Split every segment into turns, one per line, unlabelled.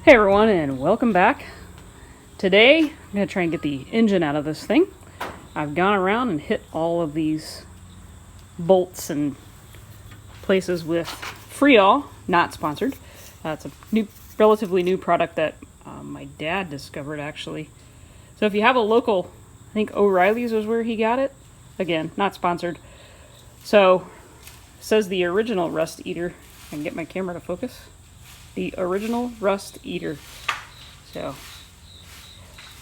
Hey everyone, and welcome back. Today I'm going to try and get the engine out of this thing. I've gone around and hit all of these bolts and places with Freall, not sponsored. It's a relatively new product that my dad discovered actually. So if you have a local, I think O'Reilly's was where he got it. Again, not sponsored. So it says the original Rust Eater. I can get my camera to focus. The original Rust Eater. So,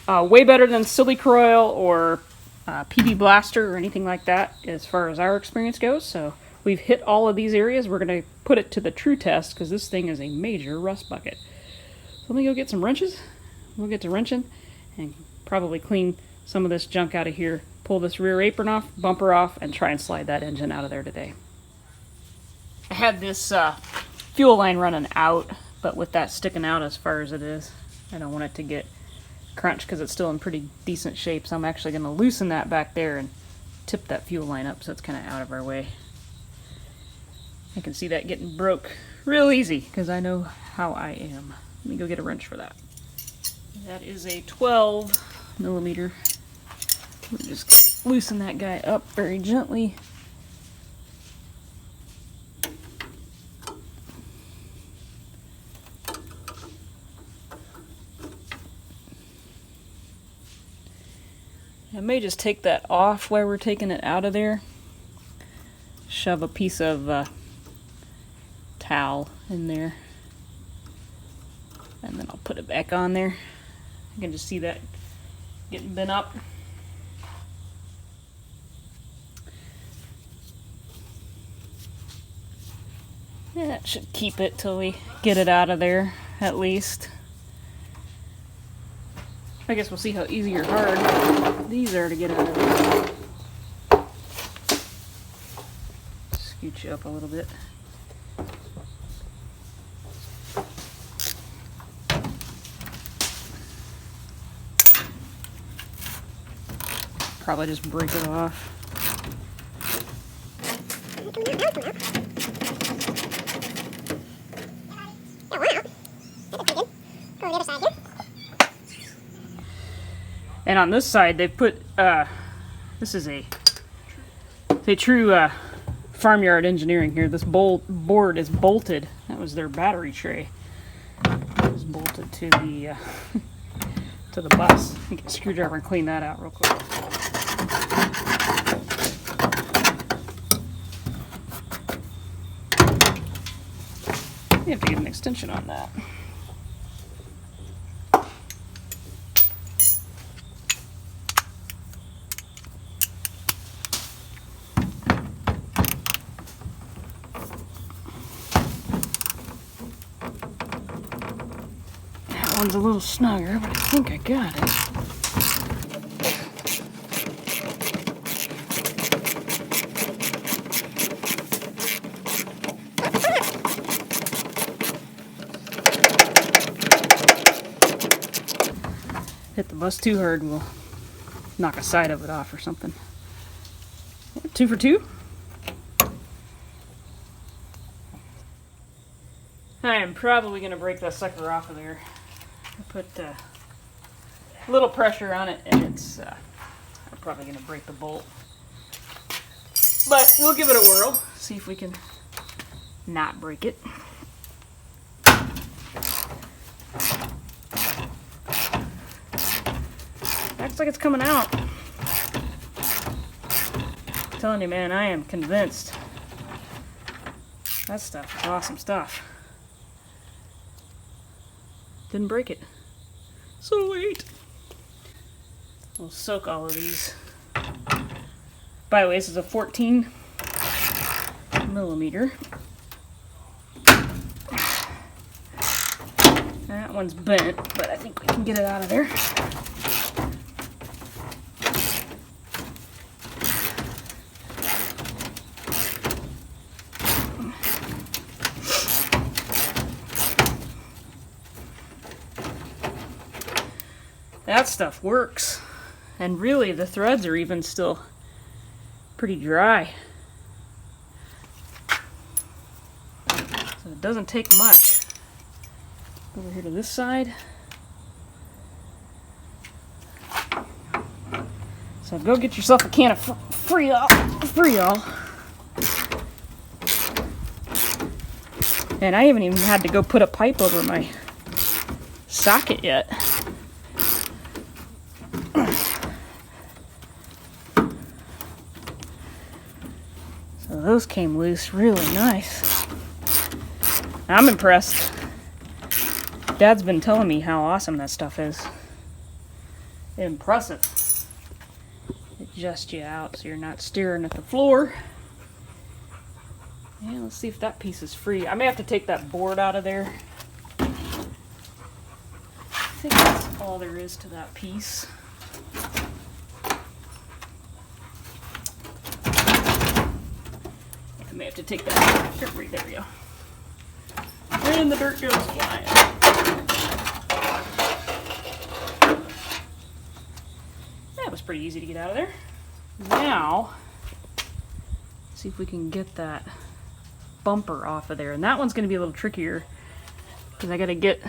way better than Silly Coil or PB Blaster or anything like that as far as our experience goes. So, we've hit all of these areas. We're going to put it to the true test because this thing is a major rust bucket. So, let me go get some wrenches. We'll get to wrenching and probably clean some of this junk out of here. Pull this rear apron off, bumper off, and try and slide that engine out of there today. I had this fuel line running out, but with that sticking out as far as it is, I don't want it to get crunched because it's still in pretty decent shape. So I'm actually going to loosen that back there and tip that fuel line up so it's kind of out of our way. I can see that getting broke real easy because I know how I am. Let me go get a wrench for that. That is a 12 millimeter. Let me just loosen that guy up very gently. I may just take that off while we're taking it out of there. Shove a piece of towel in there. And then I'll put it back on there. You can just see that getting bent up. Yeah, that should keep it till we get it out of there, at least. I guess we'll see how easy or hard these are to get out of there. Scoot you up a little bit. Probably just break it off. And on this side, they've put, this is a true farmyard engineering here. This board is bolted. That was their battery tray. It was bolted to the to the bus. I get a screwdriver and clean that out real quick. You have to get an extension on that. That one's a little snugger, but I think I got it. Hit the bus too hard and we'll knock a side of it off or something. 2 for 2. I am probably going to break that sucker off of there. I put a little pressure on it and it's I'm probably going to break the bolt. But we'll give it a whirl. See if we can not break it. Looks like it's coming out. I'm telling you, man, I am convinced. That stuff is awesome stuff. Didn't break it. Sweet. We'll soak all of these. By the way, this is a 14 millimeter. That one's bent, but I think we can get it out of there. That stuff works. And really, the threads are even still pretty dry. So it doesn't take much. over here to this side. So go get yourself a can of Freol. And I haven't even had to go put a pipe over my socket yet. So those came loose really nice. I'm impressed. Dad's been telling me how awesome that stuff is. Impressive. Adjust you out so you're not staring at the floor. Yeah, let's see if that piece is free. I may have to take that board out of there. I think that's all there is to that piece. I may have to take that dirt. Right, there we go. And the dirt goes flying. That was pretty easy to get out of there. Now, let's see if we can get that bumper off of there. And that one's going to be a little trickier because I got to get,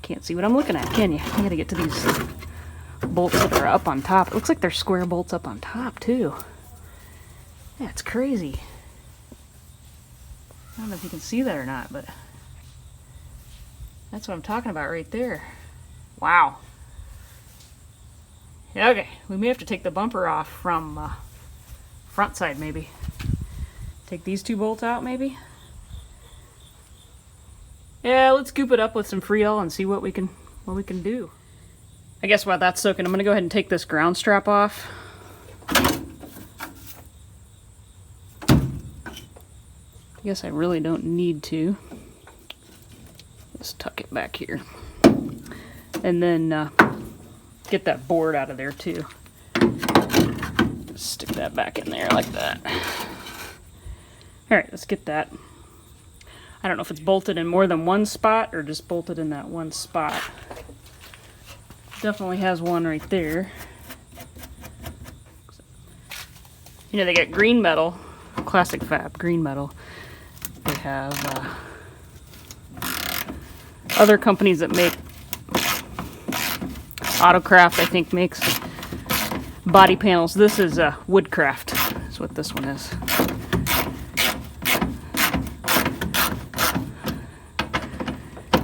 can't see what I'm looking at, can you? I got to get to these bolts that are up on top. It looks like they're square bolts up on top too. Yeah, it's crazy. I don't know if you can see that or not, but that's what I'm talking about right there. Wow. Okay, we may have to take the bumper off from front side maybe. Take these two bolts out maybe. Yeah, let's scoop it up with some Freol and see what we can do. I guess while that's soaking, I'm gonna go ahead and take this ground strap off. I guess I really don't need to. Let's tuck it back here. And then get that board out of there too. Just stick that back in there like that. Alright, let's get that. I don't know if it's bolted in more than one spot or just bolted in that one spot. Definitely has one right there. You know, they got green metal, classic fab, green metal. They have other companies that make, Autocraft I think makes body panels. This is Woodcraft, is what this one is.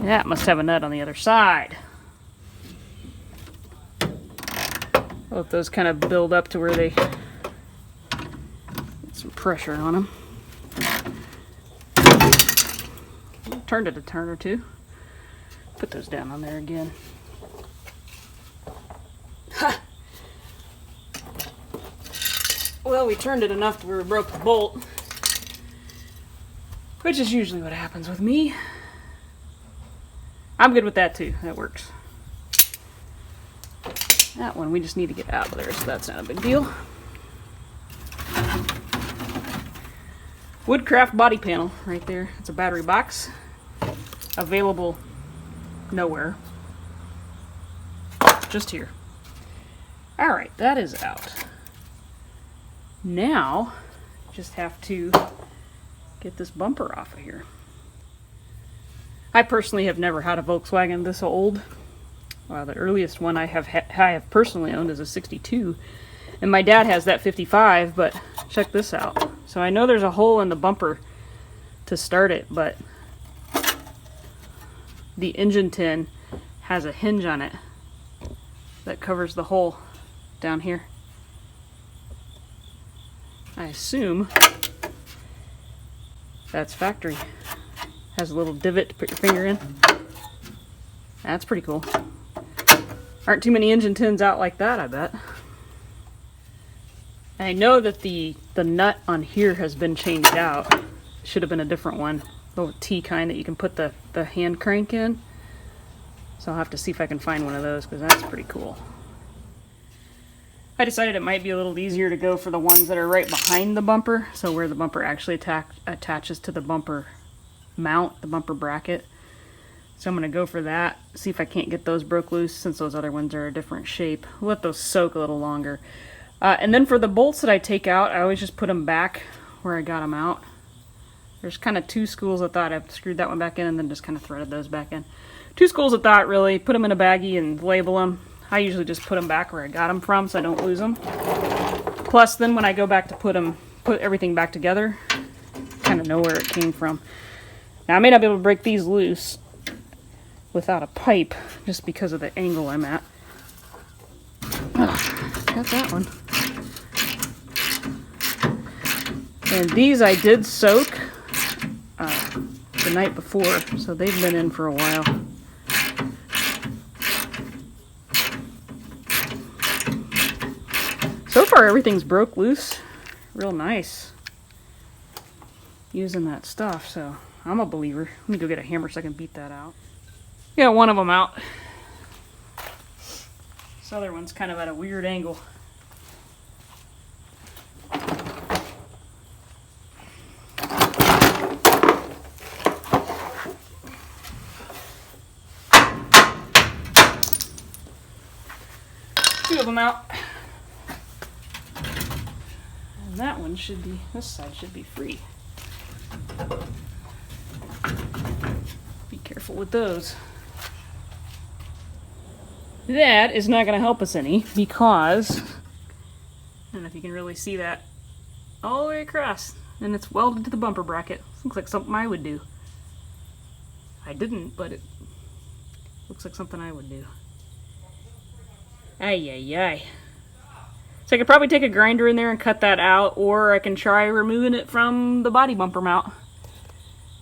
That must have a nut on the other side. Let those kind of build up to where they get some pressure on them. Turned it a turn or two. Put those down on there again. Ha! Well, we turned it enough to where we broke the bolt, which is usually what happens with me. I'm good with that too. That works. That one we just need to get out of there, so that's not a big deal. Woodcraft body panel right there. It's a battery box. Available nowhere. Just here. Alright, that is out. Now, just have to get this bumper off of here. I personally have never had a Volkswagen this old. The earliest one I have personally owned is a 62. And my dad has that 55, but check this out. So I know there's a hole in the bumper to start it, but the engine tin has a hinge on it that covers the hole down here. I assume that's factory. Has a little divot to put your finger in. That's pretty cool. Aren't too many engine tins out like that, I bet. I know that the nut on here has been changed out. Should have been a different one. Little T kind that you can put the hand crank in. So I'll have to see if I can find one of those, because that's pretty cool. I decided it might be a little easier to go for the ones that are right behind the bumper, so where the bumper actually attaches to the bumper mount, the bumper bracket. So I'm going to go for that, see if I can't get those broke loose, since those other ones are a different shape. We'll let those soak a little longer. And then for the bolts that I take out, I always just put them back where I got them out. There's kind of two schools of thought. I've screwed that one back in and then just kind of threaded those back in. Two schools of thought, really. Put them in a baggie and label them. I usually just put them back where I got them from so I don't lose them. Plus, then when I go back to put everything back together, kind of know where it came from. Now, I may not be able to break these loose without a pipe, just because of the angle I'm at. Got that one. And these I did soak the night before, so they've been in for a while. So far, everything's broke loose. Real nice. Using that stuff, so I'm a believer. Let me go get a hammer so I can beat that out. Got one of them out. This other one's kind of at a weird angle. Two of them out. And that one should be, this side should be free. Be careful with those. That is not going to help us any because, I don't know if you can really see that, all the way across, and it's welded to the bumper bracket. Looks like something I would do. I didn't, but it looks like something I would do. Ay, ay, ay. So I could probably take a grinder in there and cut that out, or I can try removing it from the body bumper mount,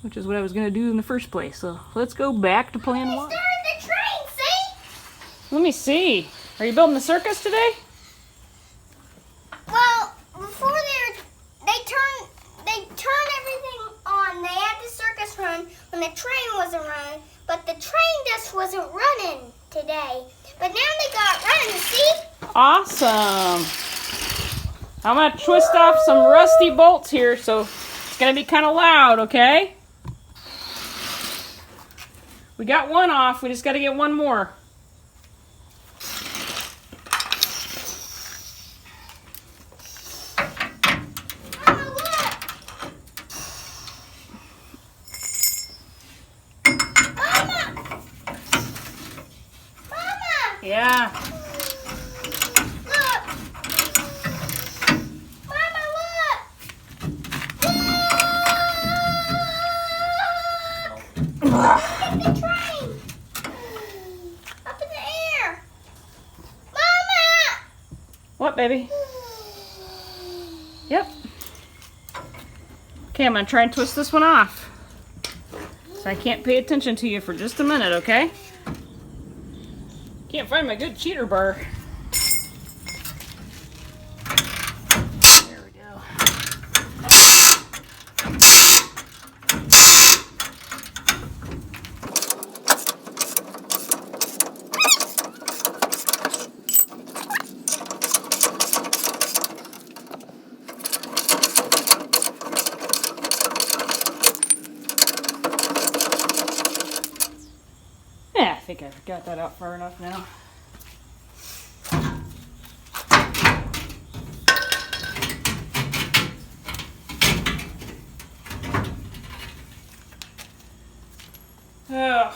which is what I was going to do in the first place. So let's go back to plan one. Let me see. Are you building the circus today?
Well, before they turn everything on. They had the circus run when the train wasn't running, but the train just wasn't running today. But now they got it running, see?
Awesome. I'm going to twist off some rusty bolts here, so it's going to be kind of loud, okay? We got one off. We just got to get one more. Yeah.
Look. Mama, look. Look at the train. Up in the air. Mama.
What, baby? Yep. Okay, I'm going to try and twist this one off. So I can't pay attention to you for just a minute, okay? Can't find my good cheater bar. There we go. Yeah, I think I've got that out far enough now. Oh,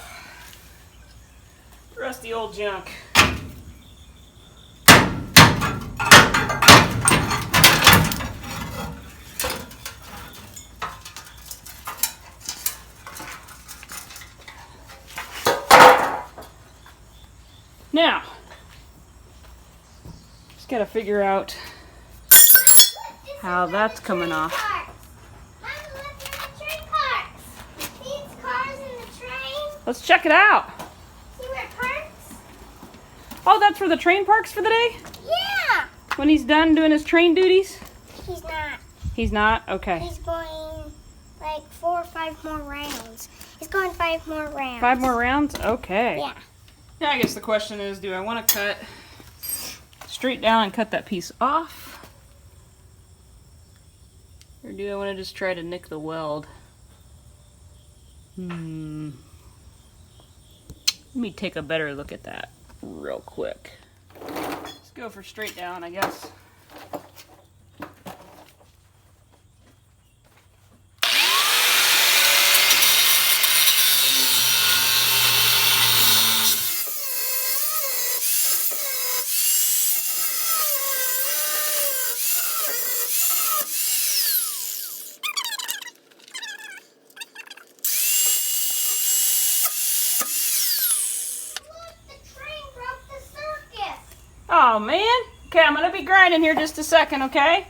rusty old junk. Now, just gotta figure out how that's coming off. Let's check it out.
See where it parks?
Oh, that's where the train parks for the day?
Yeah.
When he's done doing his train duties?
He's not.
He's not? Okay.
He's going like 4 or 5 more rounds. He's going 5 more rounds.
5 more rounds? Okay.
Yeah.
Yeah, I guess the question is, do I want to cut straight down and cut that piece off? Or do I want to just try to nick the weld? Let me take a better look at that real quick. Let's go for straight down, I guess.
Look, the train broke the circus.
Oh man. Okay, I'm gonna be grinding here just a second, okay?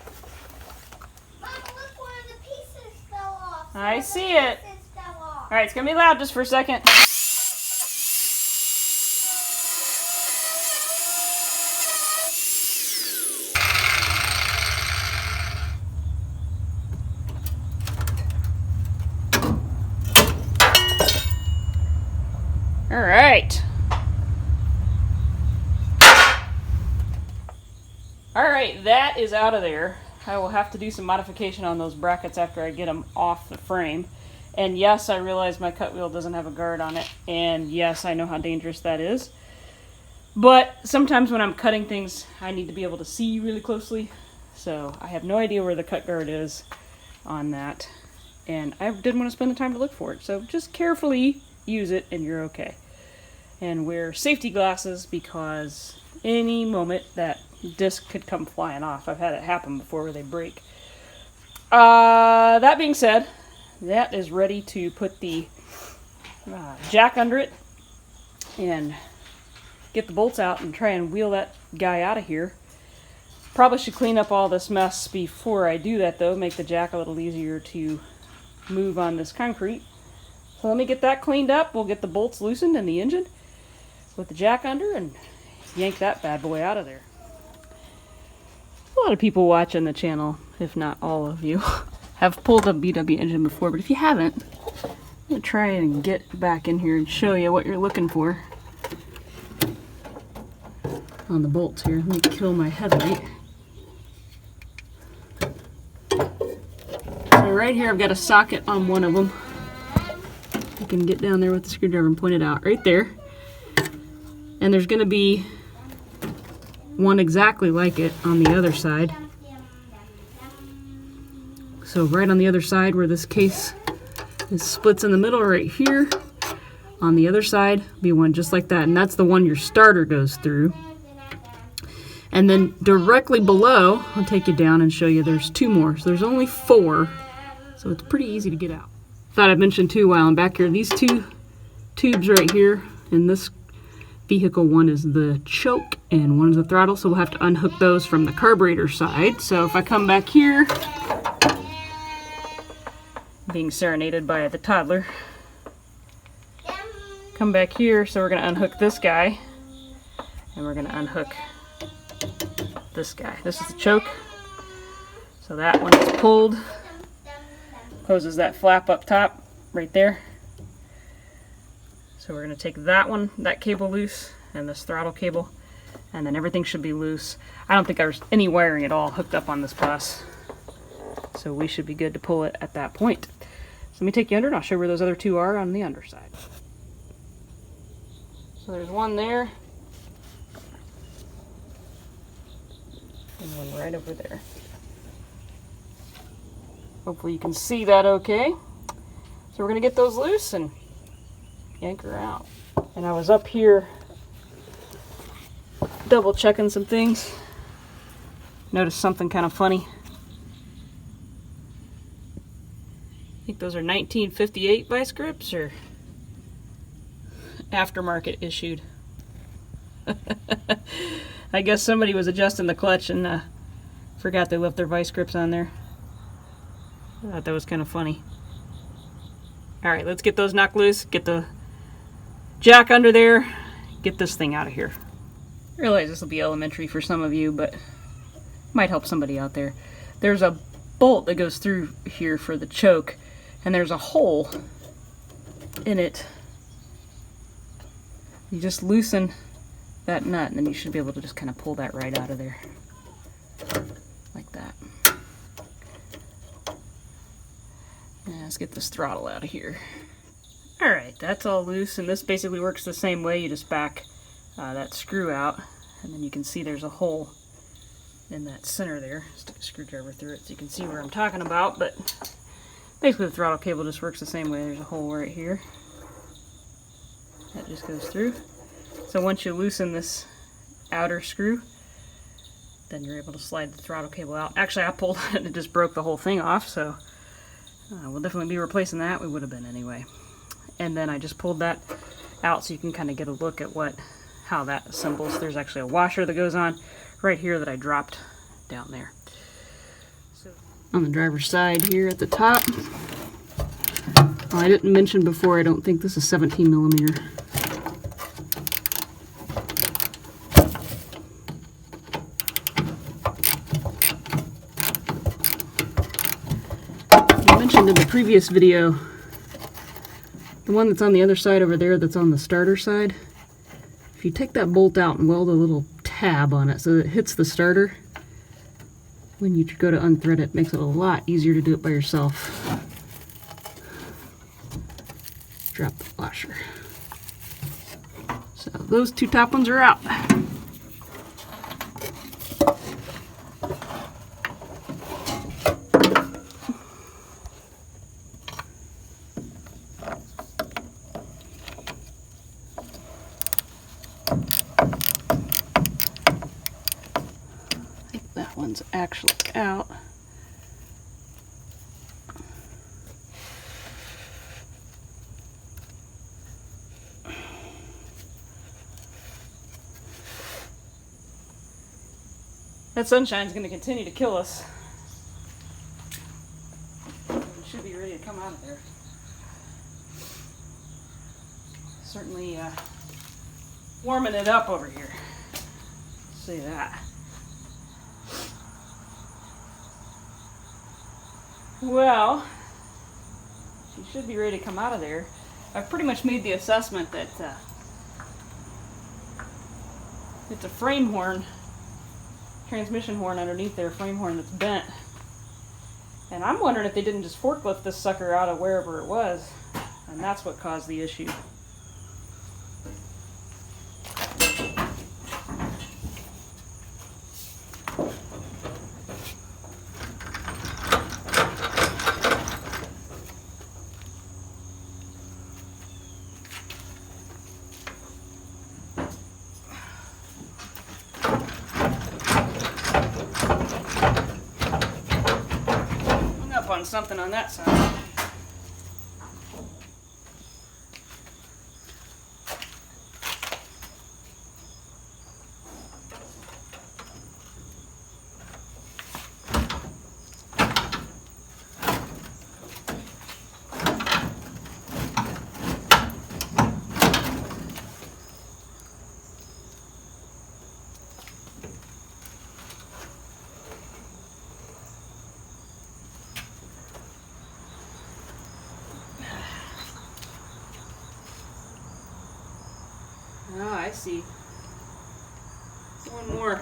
Mama, look, one of the pieces fell off.
I see it.
Pieces fell off.
Alright, it's gonna be loud just for a second. Alright. Alright, that is out of there. I will have to do some modification on those brackets after I get them off the frame. And yes, I realize my cut wheel doesn't have a guard on it. And yes, I know how dangerous that is. But sometimes when I'm cutting things, I need to be able to see really closely. So I have no idea where the cut guard is on that. And I didn't want to spend the time to look for it. So just carefully use it and you're okay. And wear safety glasses because any moment that disc could come flying off. I've had it happen before where they break. That being said, that is ready to put the jack under it and get the bolts out and try and wheel that guy out of here. Probably should clean up all this mess before I do that though, make the jack a little easier to move on this concrete. So let me get that cleaned up. We'll get the bolts loosened in the engine with the jack under and yank that bad boy out of there. A lot of people watching the channel, if not all of you, have pulled a BW engine before, but if you haven't, I'm going to try and get back in here and show you what you're looking for on the bolts here. Let me kill my headlight. So right here I've got a socket on one of them. You can get down there with the screwdriver and point it out right there. And there's going to be one exactly like it on the other side. So right on the other side where this case is splits in the middle right here, on the other side be one just like that, and that's the one your starter goes through. And then directly below, I'll take you down and show you there's two more. So there's only 4, so it's pretty easy to get out. Thought I'd mention too while I'm back here, these 2 tubes right here in this vehicle, one is the choke and one is the throttle, so we'll have to unhook those from the carburetor side. So if I come back here, being serenaded by the toddler, come back here, so we're going to unhook this guy and we're going to unhook this guy. This is the choke, so that one is pulled, closes that flap up top right there. So we're going to take that one, that cable loose, and this throttle cable, and then everything should be loose. I don't think there's any wiring at all hooked up on this bus, so we should be good to pull it at that point. So let me take you under and I'll show you where those other 2 are on the underside. So there's one there, and one right over there. Hopefully you can see that okay. So we're going to get those loose and yank her out. And I was up here double checking some things. Noticed something kind of funny. I think those are 1958 vice grips or aftermarket issued. I guess somebody was adjusting the clutch and forgot they left their vice grips on there. I thought that was kind of funny. Alright, let's get those knocked loose, get the jack under there, get this thing out of here. I realize this will be elementary for some of you, but might help somebody out there. There's a bolt that goes through here for the choke, and there's a hole in it. You just loosen that nut, and then you should be able to just kind of pull that right out of there. Like that. Now let's get this throttle out of here. Alright, that's all loose, and this basically works the same way. You just back that screw out, and then you can see there's a hole in that center there. Stick a screwdriver through it so you can see where I'm talking about, but basically the throttle cable just works the same way. There's a hole right here. That just goes through. So once you loosen this outer screw, then you're able to slide the throttle cable out. Actually, I pulled it and it just broke the whole thing off, so we'll definitely be replacing that. We would have been anyway. and then I just pulled that out so you can kind of get a look at how that assembles. There's actually a washer that goes on right here that I dropped down there. So, on the driver's side here at the top, I didn't mention before, I don't think this is 17 millimeter. I mentioned in the previous video, the one that's on the other side over there that's on the starter side, if you take that bolt out and weld a little tab on it so that it hits the starter, when you go to unthread it, it makes it a lot easier to do it by yourself. Drop the washer. So those two top ones are out. I think that one's actually out. That sunshine's going to continue to kill us. We should be ready to come out of there. Certainly warming it up over here. See that. Well, she should be ready to come out of there. I've pretty much made the assessment that it's a frame horn, transmission horn underneath their frame horn that's bent. And I'm wondering if they didn't just forklift this sucker out of wherever it was, and that's what caused the issue. On something on that side. Oh, I see. One more.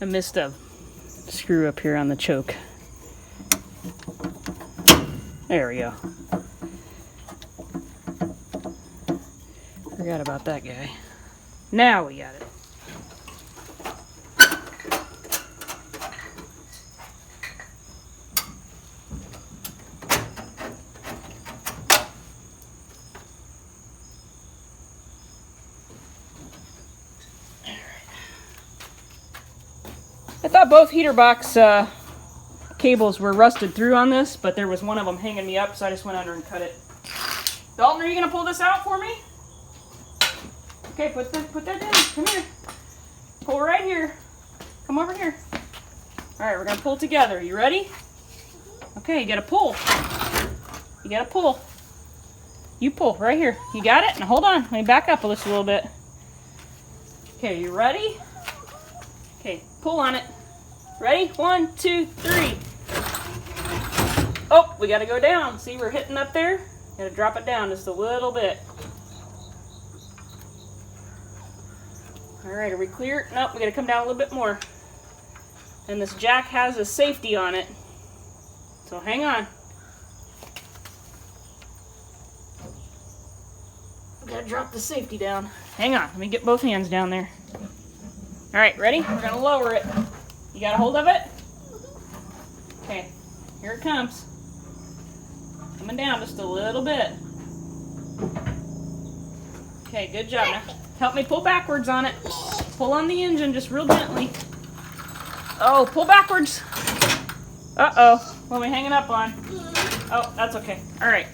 I missed a screw up here on the choke. There we go. Forgot about that guy. Now we got it. I thought both heater box cables were rusted through on this, but there was one of them hanging me up, so I just went under and cut it. Dalton, are you going to pull this out for me? Okay, put that down. Come here. Pull right here. Come over here. Alright, we're going to pull together. You ready? Okay, you got to pull. You got to pull. You pull right here. You got it? Now hold on. Let me back up just a little bit. Okay, you ready? Okay, pull on it. Ready? 1, 2, 3. Oh, we got to go down. See, we're hitting up there. Got to drop it down just a little bit. All right, are we clear? Nope, we got to come down a little bit more. And this jack has a safety on it, so hang on. We got to drop the safety down. Hang on, let me get both hands down there. All right, ready? We're going to lower it. You got a hold of it? Okay, here it comes. Coming down just a little bit. Okay, good job. Now, help me pull backwards on it. Pull on the engine just real gently. Oh, pull backwards. Uh-oh. What are we hanging up on? Oh, that's okay. All right.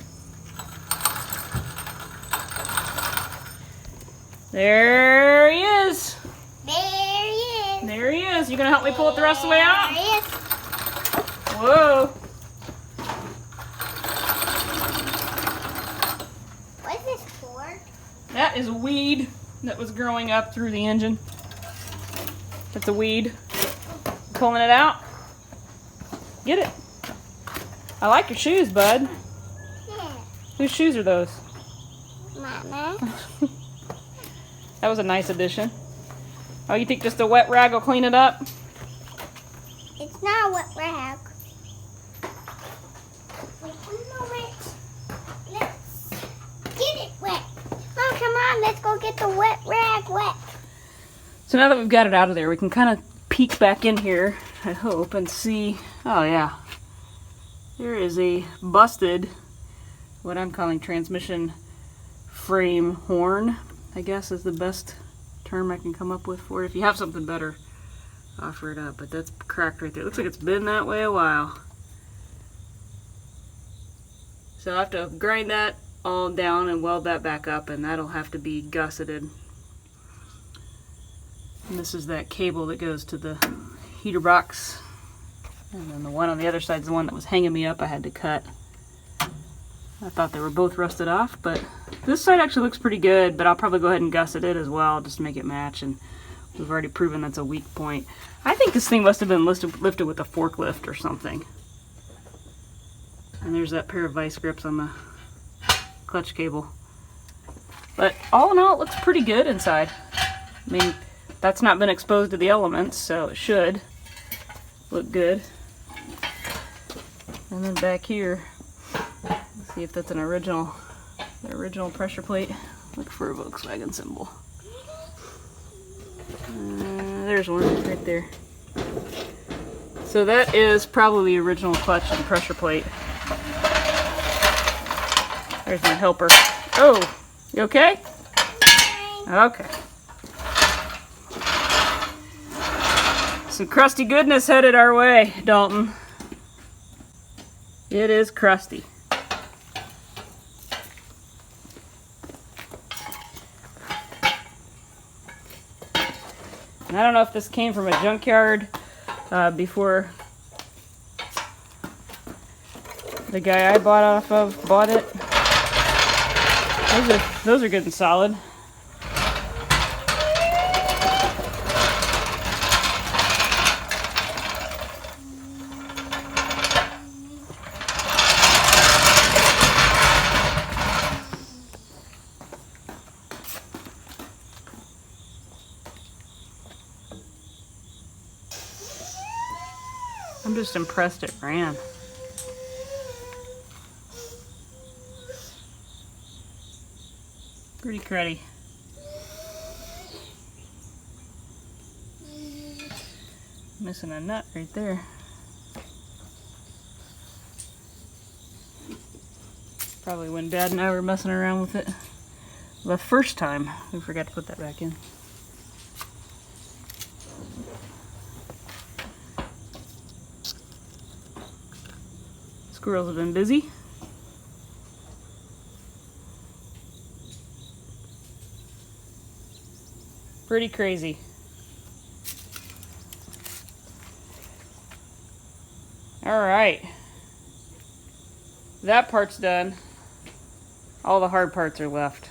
There he is.
There he is.
There he is. You gonna help me pull it the rest of the way out?
There he is.
Whoa.
What is this for?
That is a weed that was growing up through the engine. That's a weed. Pulling it out. Get it. I like your shoes, bud.
Yeah.
Whose shoes are those?
Mama.
That was a nice addition. Oh, you think just a wet rag will clean it up?
It's not a wet rag. Wait 1 moment. Let's get it wet. Oh, come on. Let's go get the wet rag wet.
So now that we've got it out of there, we can kind of peek back in here, I hope, and see. Oh, yeah. There is a busted, what I'm calling transmission frame horn, I guess is the best term I can come up with for it. If you have something better, offer it up. But that's cracked right there. It looks like it's been that way a while. So I'll have to grind that all down and weld that back up, and that'll have to be gusseted. And this is that cable that goes to the heater box. And then the one on the other side is the one that was hanging me up I had to cut. I thought they were both rusted off, but this side actually looks pretty good, but I'll probably go ahead and gusset it as well, just to make it match, and we've already proven that's a weak point. I think this thing must have been lifted with a forklift or something. And there's that pair of vice grips on the clutch cable. But all in all, it looks pretty good inside. I mean, that's not been exposed to the elements, so it should look good. And then back here, let's see if that's an original, the original pressure plate. Look for a Volkswagen symbol. There's one right there. So that is probably the original clutch and pressure plate. There's my helper. Oh, you okay? Okay. Some crusty goodness headed our way, Dalton. It is crusty. And I don't know if this came from a junkyard before the guy I bought off of bought it. Those are good and solid. I'm just impressed it ran. Pretty cruddy. Missing a nut right there. Probably when Dad and I were messing around with it the first time. We forgot to put that back in. Squirrels have been busy. Pretty crazy. All right. That part's done. All the hard parts are left.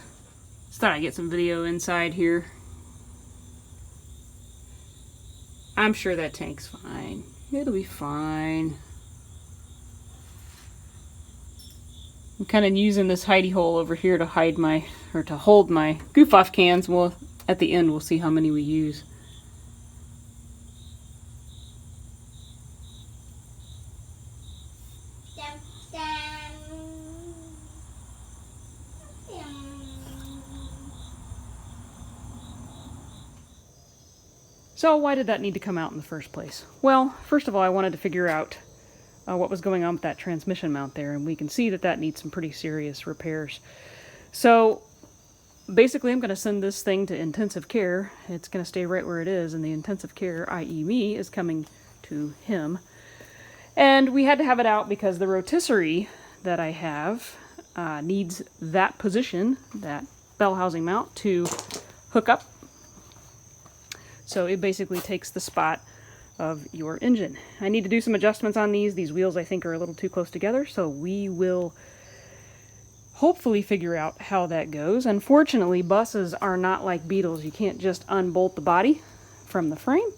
Just thought I'd get some video inside here. I'm sure that tank's fine. It'll be fine. I'm kind of using this hidey hole over here to hide my, or to hold my goof off cans. Well, at the end we'll see how many we use. So why did that need to come out in the first place? Well, first of all, I wanted to figure out what was going on with that transmission mount there, and we can see that that needs some pretty serious repairs. So basically I'm going to send this thing to intensive care. It's going to stay right where it is, and the intensive care, i.e. me, is coming to him. And we had to have it out because the rotisserie that I have needs that position, that bell housing mount, to hook up. So it basically takes the spot of your engine. I need to do some adjustments on these. These wheels I think are a little too close together, so we will hopefully figure out how that goes. Unfortunately, buses are not like Beetles. You can't just unbolt the body from the frame.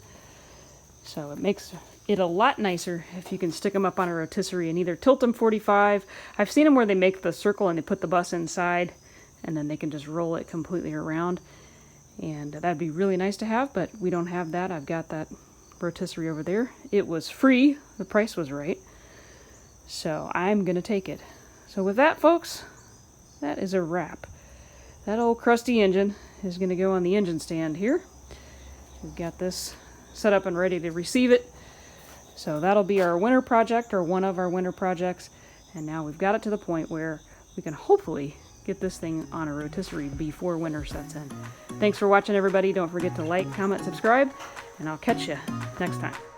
So it makes it a lot nicer if you can stick them up on a rotisserie and either tilt them 45. I've seen them where they make the circle and they put the bus inside and then they can just roll it completely around. And that'd be really nice to have, but we don't have that. I've got that rotisserie over there. It was free. The price was right. So I'm going to take it. So with that, folks, that is a wrap. That old crusty engine is going to go on the engine stand here. We've got this set up and ready to receive it. So that'll be our winter project, or one of our winter projects. And now we've got it to the point where we can hopefully get this thing on a rotisserie before winter sets in. Thanks for watching, everybody. Don't forget to like, comment, subscribe, and I'll catch you next time.